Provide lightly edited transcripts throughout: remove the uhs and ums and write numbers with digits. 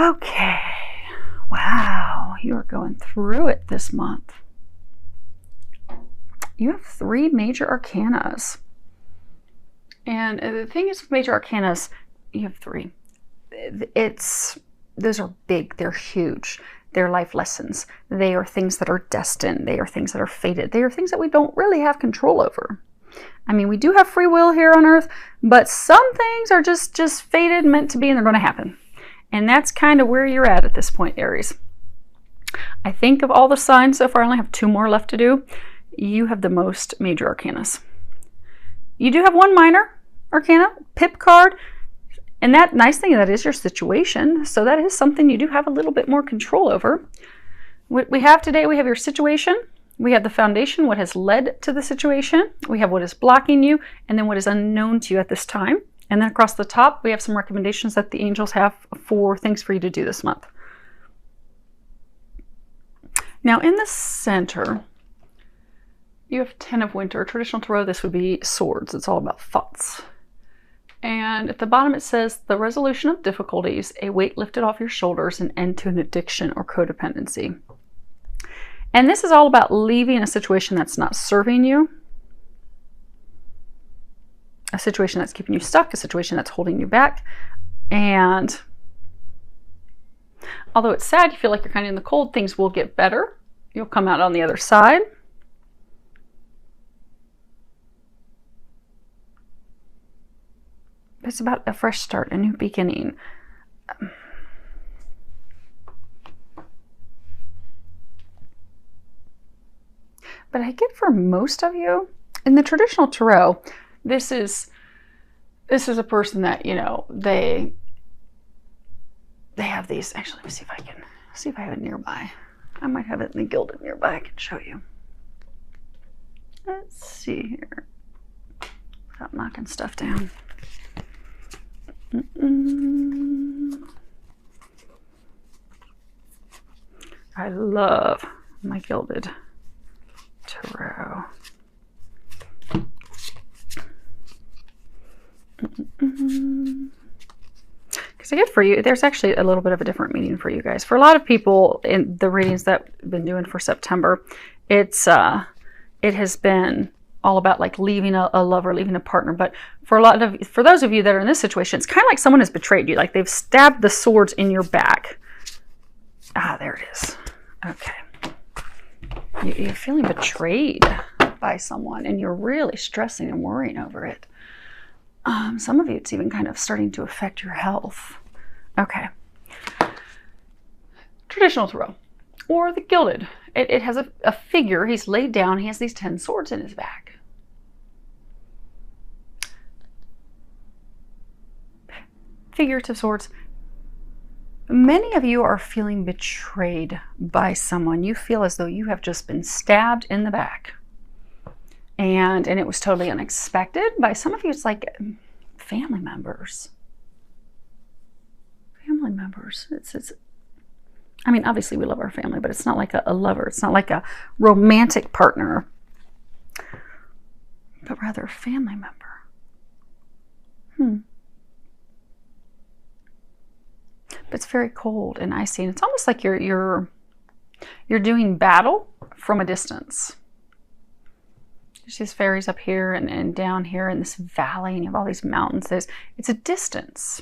Okay. Wow, you are going through it this month. You have 3 major arcanas. And the thing is with major arcanas, you have 3. Those are big, they're huge. They're life lessons. They are things that are destined. They are things that are fated. They are things that we don't really have control over. I mean, we do have free will here on Earth, but some things are just fated, meant to be, and they're going to happen. And that's kind of where you're at this point, Aries. I think of all the signs so far, I only have 2 more left to do. You have the most major arcanas. You do have 1 minor arcana, pip card, and that nice thing, that is your situation. So that is something you do have a little bit more control over. What we have today, we have your situation. We have the foundation, what has led to the situation. We have what is blocking you, and then what is unknown to you at this time. And then across the top, we have some recommendations that the angels have for things for you to do this month. Now in the center, you have 10 of winter. Traditional tarot, this would be swords. It's all about thoughts. And at the bottom it says, the resolution of difficulties, a weight lifted off your shoulders, an end to an addiction or codependency. And this is all about leaving a situation that's not serving you, a situation that's keeping you stuck, a situation that's holding you back. And although it's sad, you feel like you're kind of in the cold, things will get better. You'll come out on the other side. It's about a fresh start, a new beginning. But I get for most of you, in the traditional tarot, this is a person that, you know, they have these. Actually, let me see if I have it nearby. I might have it in the gilded nearby. I can show you. Let's see here. Without knocking stuff down. I love my gilded tarot. Because I get for you, there's actually a little bit of a different meaning for you guys. For a lot of people in the readings that I've been doing for September, it has been all about like leaving a lover, leaving a partner. But for those of you that are in this situation, it's kind of like someone has betrayed you. Like they've stabbed the swords in your back. Ah, there it is. Okay. You're feeling betrayed by someone and you're really stressing and worrying over it. Some of you, it's even kind of starting to affect your health. Okay. Traditional tarot or the gilded. It has a figure. He's laid down. He has these 10 swords in his back. Figurative swords. Many of you are feeling betrayed by someone. You feel as though you have just been stabbed in the back. And it was totally unexpected. By some of you, it's like family members. Family members. It's. I mean, obviously we love our family, but it's not like a lover. It's not like a romantic partner, but rather a family member. But it's very cold and icy, and it's almost like you're doing battle from a distance. There's these fairies up here and down here in this valley, and you have all these mountains. It's a distance.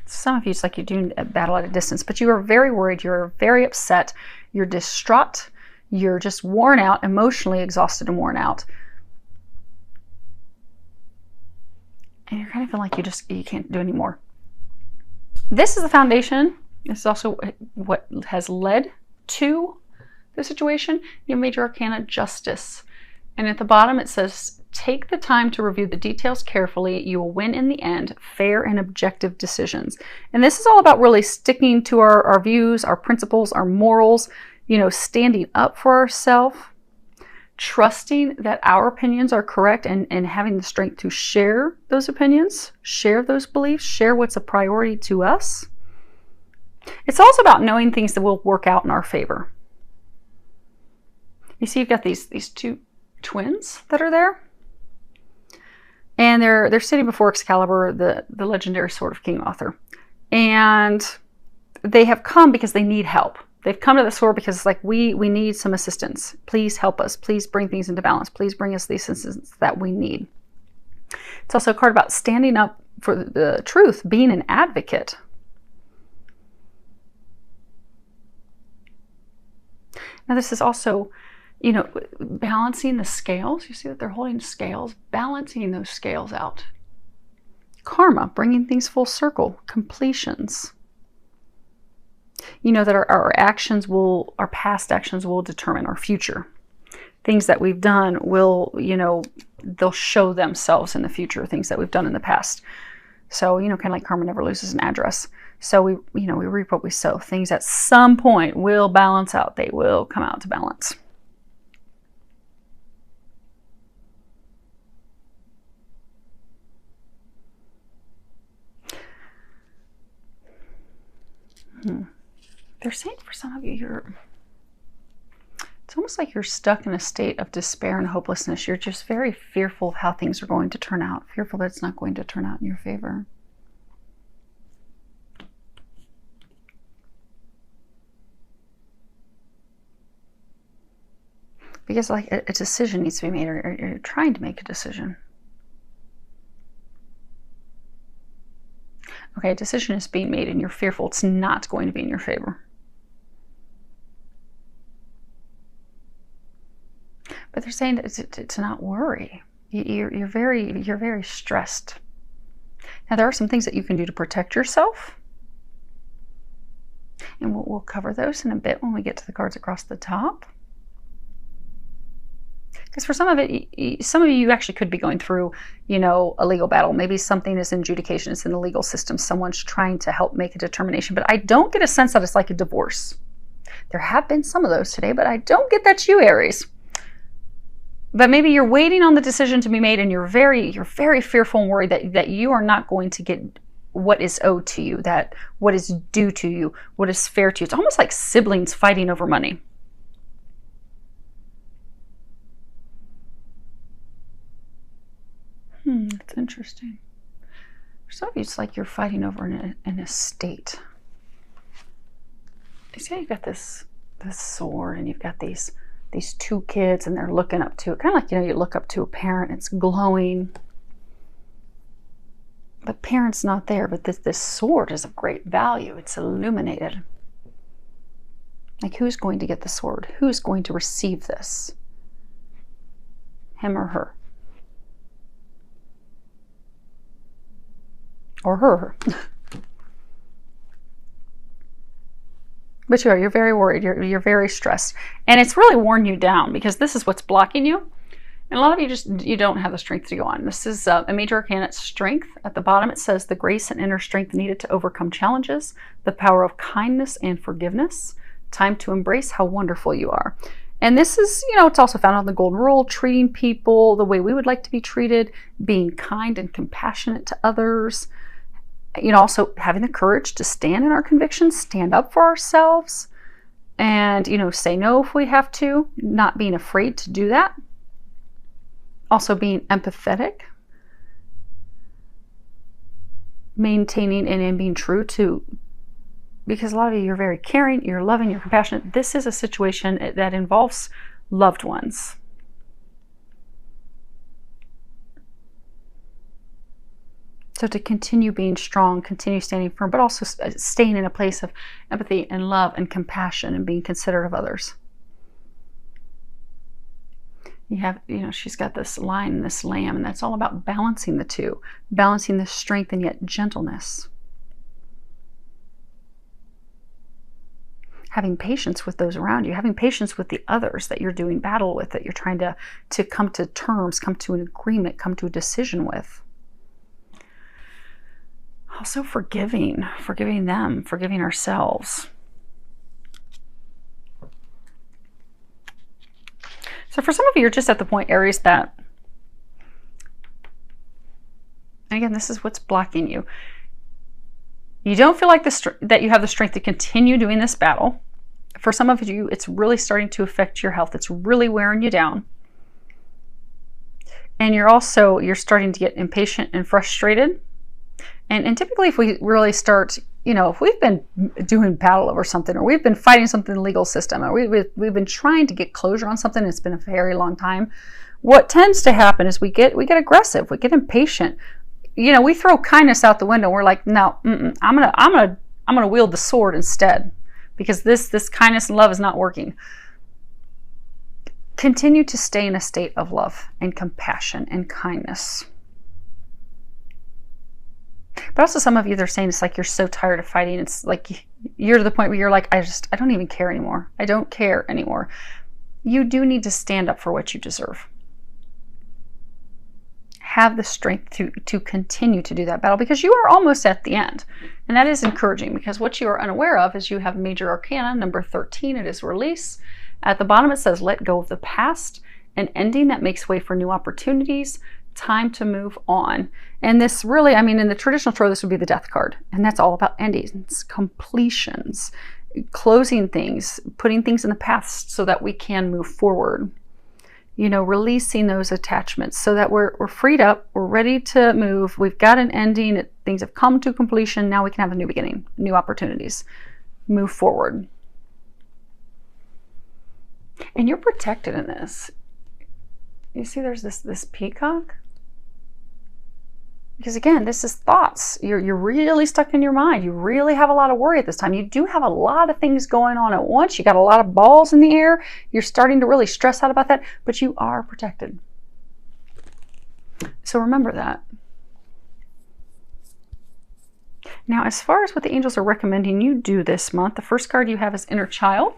Some of you, it's like you're doing a battle at a distance, but you are very worried. You're very upset. You're distraught. You're just worn out, emotionally exhausted and worn out. And you're kind of feeling like you can't do anymore. This is the foundation. This is also what has led to the situation. You have major arcana, justice. And at the bottom it says, take the time to review the details carefully. You will win in the end, fair and objective decisions. And this is all about really sticking to our views, our principles, our morals, you know, standing up for ourselves, trusting that our opinions are correct, and having the strength to share those opinions, share those beliefs, share what's a priority to us. It's also about knowing things that will work out in our favor. You see, you've got these 2 twins that are there. And they're sitting before Excalibur, the legendary Sword of King Arthur. And they have come because they need help. They've come to the sword because it's like, we need some assistance. Please help us. Please bring things into balance. Please bring us the assistance that we need. It's also a card about standing up for the truth, being an advocate. Now this is also, you know, balancing the scales. You see that they're holding scales, balancing those scales out. Karma, bringing things full circle, completions. You know that our actions will, our past actions will determine our future. Things that we've done will, you know, they'll show themselves in the future, things that we've done in the past. So, you know, kind of like karma never loses an address. So we reap what we sow. Things at some point will balance out. They will come out to balance. They're saying for some of you, it's almost like you're stuck in a state of despair and hopelessness. You're just very fearful of how things are going to turn out, fearful that it's not going to turn out in your favor. Because like a decision needs to be made, or you're trying to make a decision. Okay, a decision is being made and you're fearful it's not going to be in your favor. But they're saying to not worry. You're very stressed. Now there are some things that you can do to protect yourself. And we'll cover those in a bit when we get to the cards across the top. Because for some of you actually could be going through, you know, a legal battle. Maybe something is in adjudication, it's in the legal system. Someone's trying to help make a determination. But I don't get a sense that it's like a divorce. There have been some of those today, but I don't get that's you, Aries. But maybe you're waiting on the decision to be made, and you're very fearful and worried that you are not going to get what is owed to you, that what is due to you, what is fair to you. It's almost like siblings fighting over money. That's interesting. For some of you, it's like you're fighting over an estate. You see, you've got this sword, and you've got these two kids, and they're looking up to it. Kind of like, you know, you look up to a parent, it's glowing. But parent's not there, but this sword is of great value. It's illuminated. Like, who's going to get the sword? Who's going to receive this? Him or her? Or her. But you're very worried. You're very stressed. And it's really worn you down, because this is what's blocking you. And a lot of you don't have the strength to go on. This is a major arcana, strength. At the bottom it says the grace and inner strength needed to overcome challenges, the power of kindness and forgiveness, time to embrace how wonderful you are. And this is, you know, it's also found on the golden rule, treating people the way we would like to be treated, being kind and compassionate to others. You know, also having the courage to stand in our convictions, stand up for ourselves, and, you know, say no if we have to, not being afraid to do that. Also being empathetic, maintaining and being true to, because a lot of you, you're very caring, you're loving, you're compassionate. This is a situation that involves loved ones. So to continue being strong, continue standing firm, but also staying in a place of empathy and love and compassion and being considerate of others. You have, you know, she's got this lion and this lamb, and that's all about balancing the two, balancing the strength and yet gentleness. Having patience with those around you, having patience with the others that you're doing battle with, that you're trying to come to terms, come to an agreement, come to a decision with. Also forgiving them, forgiving ourselves. So for some of you, you're just at the point, Aries, that, and again, this is what's blocking you. You don't feel like that you have the strength to continue doing this battle. For some of you, it's really starting to affect your health. It's really wearing you down. And you're starting to get impatient and frustrated. And typically if we really start, if we've been doing battle over something, or we've been fighting something in the legal system, or we've been trying to get closure on something, it's been a very long time, what tends to happen is we get aggressive, we get impatient. We throw kindness out the window. We're like, no, I'm gonna wield the sword instead, because this kindness and love is not working. Continue to stay in a state of love and compassion and kindness. But also some of you, they're saying it's like you're so tired of fighting. It's like you're to the point where you're like, I don't even care anymore. I don't care anymore. You do need to stand up for what you deserve. Have the strength to continue to do that battle, because you are almost at the end. And that is encouraging, because what you are unaware of is you have major arcana, number 13, it is release. At the bottom it says, let go of the past, an ending that makes way for new opportunities, time to move on. And this really, in the traditional tarot, this would be the death card. And that's all about endings, completions, closing things, putting things in the past so that we can move forward. Releasing those attachments so that we're freed up, we're ready to move, we've got an ending, things have come to completion, now we can have a new beginning, new opportunities, move forward. And you're protected in this. You see there's this peacock? Because again, this is thoughts. You're really stuck in your mind. You really have a lot of worry at this time. You do have a lot of things going on at once. You got a lot of balls in the air. You're starting to really stress out about that, but you are protected. So remember that. Now, as far as what the angels are recommending you do this month, the first card you have is Inner Child.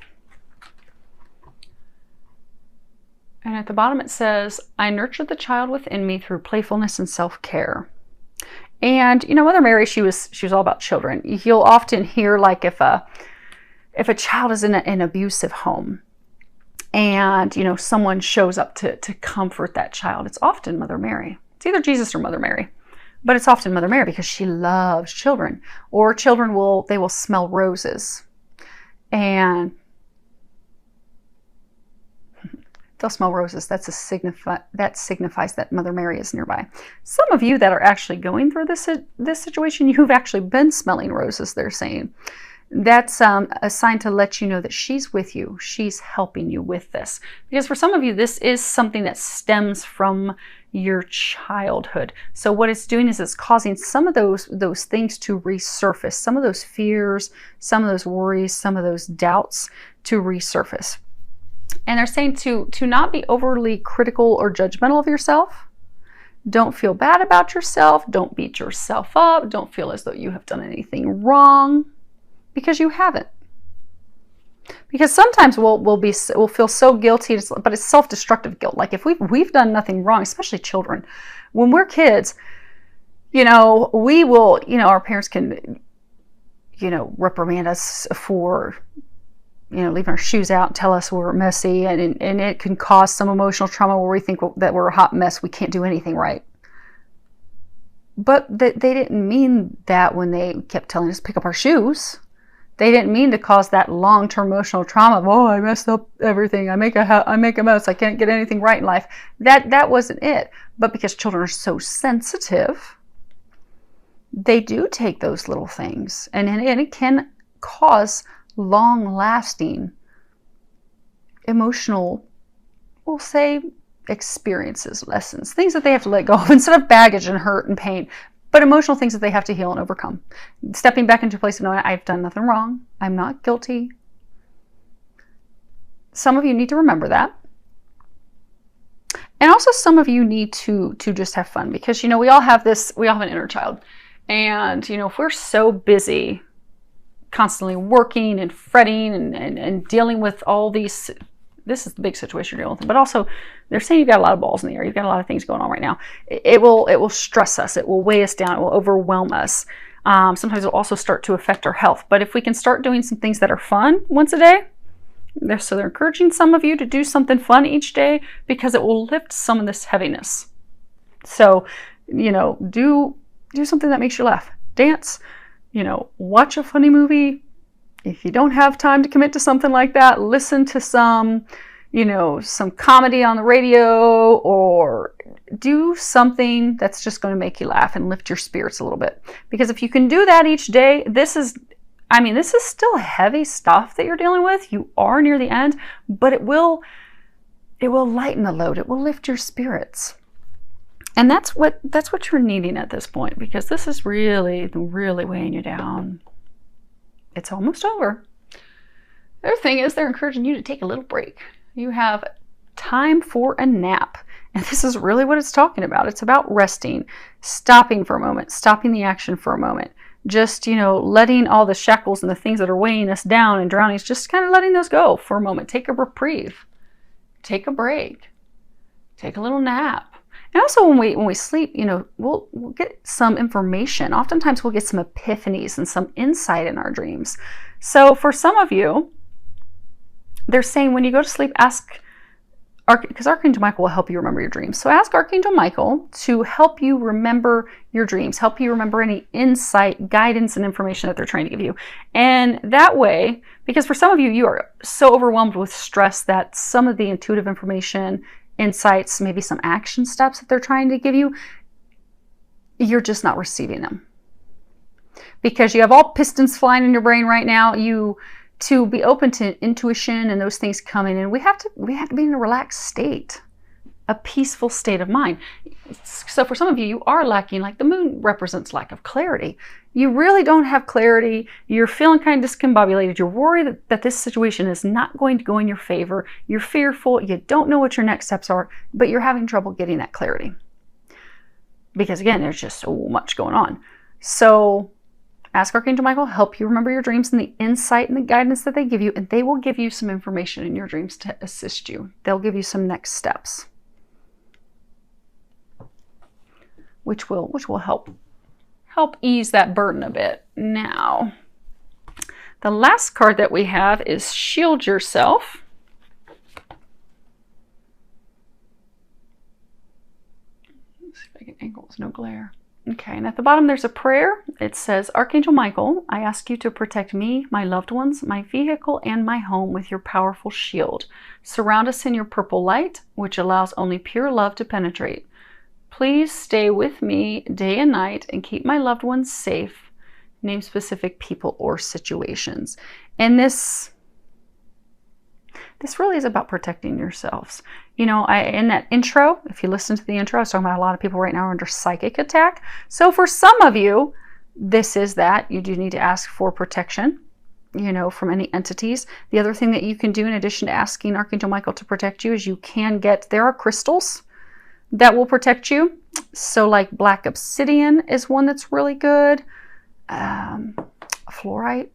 And at the bottom it says, I nurtured the child within me through playfulness and self-care. And Mother Mary, she was all about children. You'll often hear, like, if a child is in an abusive home and someone shows up to comfort that child, it's often Mother Mary. It's either Jesus or Mother Mary, but it's often Mother Mary, because she loves children. Or children will smell roses, and they'll smell roses. That signifies that Mother Mary is nearby. Some of you that are actually going through this situation, you've actually been smelling roses, they're saying. That's a sign to let you know that she's with you. She's helping you with this. Because for some of you, this is something that stems from your childhood. So what it's doing is it's causing some of those things to resurface. Some of those fears, some of those worries, some of those doubts to resurface. And they're saying to not be overly critical or judgmental of yourself. Don't feel bad about yourself. Don't beat yourself up. Don't feel as though you have done anything wrong, because you haven't. Because sometimes we'll feel so guilty, but it's self-destructive guilt. Like if we've done nothing wrong, especially children. When we're kids, we will, our parents can, reprimand us for leaving our shoes out and tell us we're messy, and it can cause some emotional trauma where we think that we're a hot mess, we can't do anything right. But they didn't mean that when they kept telling us to pick up our shoes. They didn't mean to cause that long-term emotional trauma. Oh, I messed up everything. I make a mess. I can't get anything right in life. That wasn't it. But because children are so sensitive, they do take those little things, and it can cause long-lasting emotional, we'll say, experiences, lessons, things that they have to let go of instead of baggage and hurt and pain, but emotional things that they have to heal and overcome. Stepping back into a place of knowing I've done nothing wrong. I'm not guilty. Some of you need to remember that. And also some of you need to just have fun, because, we all have an inner child. And, if we're so busy constantly working and fretting and dealing with all these, this is the big situation you're dealing with, but also they're saying you've got a lot of balls in the air, you've got a lot of things going on right now. It will stress us, it will weigh us down, it will overwhelm us. Sometimes it'll also start to affect our health. But if we can start doing some things that are fun once a day, they're encouraging some of you to do something fun each day, because it will lift some of this heaviness. So, do something that makes you laugh. Dance, watch a funny movie. If you don't have time to commit to something like that, listen to some comedy on the radio, or do something that's just going to make you laugh and lift your spirits a little bit. Because if you can do that each day, this is still heavy stuff that you're dealing with. You are near the end, but it will lighten the load. It will lift your spirits. And that's what you're needing at this point, because this is really, really weighing you down. It's almost over. The other thing is they're encouraging you to take a little break. You have time for a nap. And this is really what it's talking about. It's about resting, stopping for a moment, stopping the action for a moment. Just, letting all the shackles and the things that are weighing us down and drowning us, just kind of letting those go for a moment. Take a reprieve. Take a break. Take a little nap. And also when we sleep, we'll get some information. Oftentimes we'll get some epiphanies and some insight in our dreams. So for some of you, they're saying when you go to sleep, ask, because Archangel Michael will help you remember your dreams. So ask Archangel Michael to help you remember your dreams, help you remember any insight, guidance, and information that they're trying to give you. And that way, because for some of you, you are so overwhelmed with stress that some of the intuitive information, insights, maybe some action steps that they're trying to give you, you're just not receiving them. Because you have all pistons flying in your brain right now. To be open to intuition and those things coming in, we have to be in a relaxed state, a peaceful state of mind. So for some of you, you are lacking, like the moon represents lack of clarity. You really don't have clarity. You're feeling kind of discombobulated. You're worried that this situation is not going to go in your favor. You're fearful. You don't know what your next steps are, but you're having trouble getting that clarity. Because again, there's just so much going on. So ask Archangel Michael, help you remember your dreams and the insight and the guidance that they give you, and they will give you some information in your dreams to assist you. They'll give you some next steps, which will help ease that burden a bit. Now, the last card that we have is Shield Yourself. Let's see if I can angle with no glare. Okay, and at the bottom there's a prayer. It says, Archangel Michael, I ask you to protect me, my loved ones, my vehicle, and my home with your powerful shield. Surround us in your purple light, which allows only pure love to penetrate. Please stay with me day and night and keep my loved ones safe. Name specific people or situations. And this really is about protecting yourselves. In that intro, if you listen to the intro, I was talking about a lot of people right now are under psychic attack. So for some of you, this is that. You do need to ask for protection, from any entities. The other thing that you can do in addition to asking Archangel Michael to protect you is there are crystals that will protect you. So like black obsidian is one that's really good. Fluorite.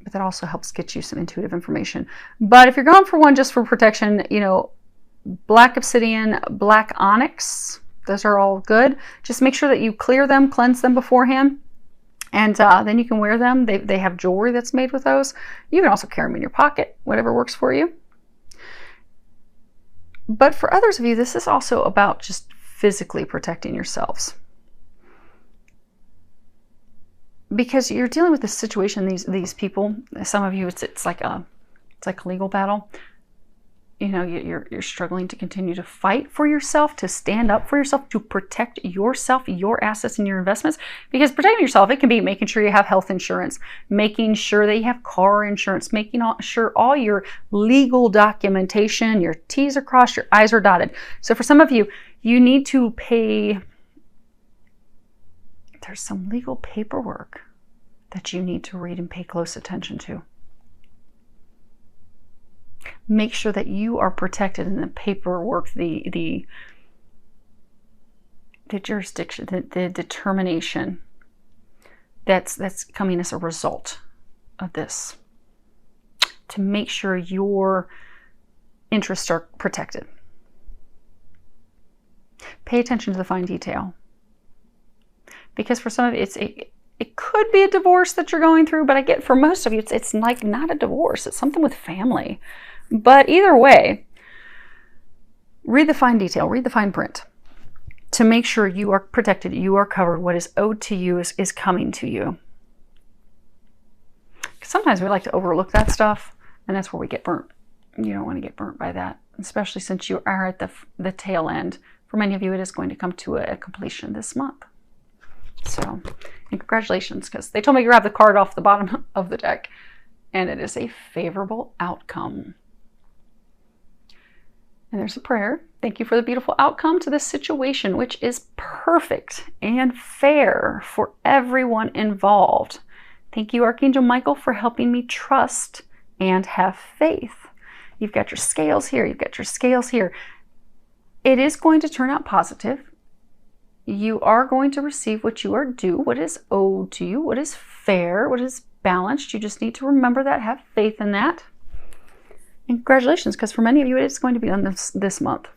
But that also helps get you some intuitive information. But if you're going for one just for protection, black obsidian, black onyx, those are all good. Just make sure that you clear them, cleanse them beforehand, and then you can wear them. They have jewelry that's made with those. You can also carry them in your pocket, whatever works for you. But for others of you, this is also about just physically protecting yourselves. Because you're dealing with this situation, these people, some of you, it's like a legal battle. You're struggling to continue to fight for yourself, to stand up for yourself, to protect yourself, your assets and your investments. Because protecting yourself, it can be making sure you have health insurance, making sure that you have car insurance, making sure all your legal documentation, your T's are crossed, your I's are dotted. So for some of you, you need to pay. There's some legal paperwork that you need to read and pay close attention to. Make sure that you are protected in the paperwork, the jurisdiction, the determination that's coming as a result of this, to make sure your interests are protected. Pay attention to the fine detail. Because for some of you, it could be a divorce that you're going through, but I get for most of you, it's like not a divorce. It's something with family. But either way, read the fine detail, read the fine print to make sure you are protected, you are covered. What is owed to you is coming to you. Sometimes we like to overlook that stuff, and that's where we get burnt. You don't want to get burnt by that, especially since you are at the tail end For many of you, it is going to come to a completion this month. So, and congratulations, because they told me to grab the card off the bottom of the deck, and it is a favorable outcome. And there's a prayer. Thank you for the beautiful outcome to this situation, which is perfect and fair for everyone involved. Thank you, Archangel Michael, for helping me trust and have faith. You've got your scales here. You've got your scales here. It is going to turn out positive. You are going to receive what you are due, what is owed to you, what is fair, what is balanced. You just need to remember that, have faith in that. And congratulations, because for many of you, it's going to be on this month.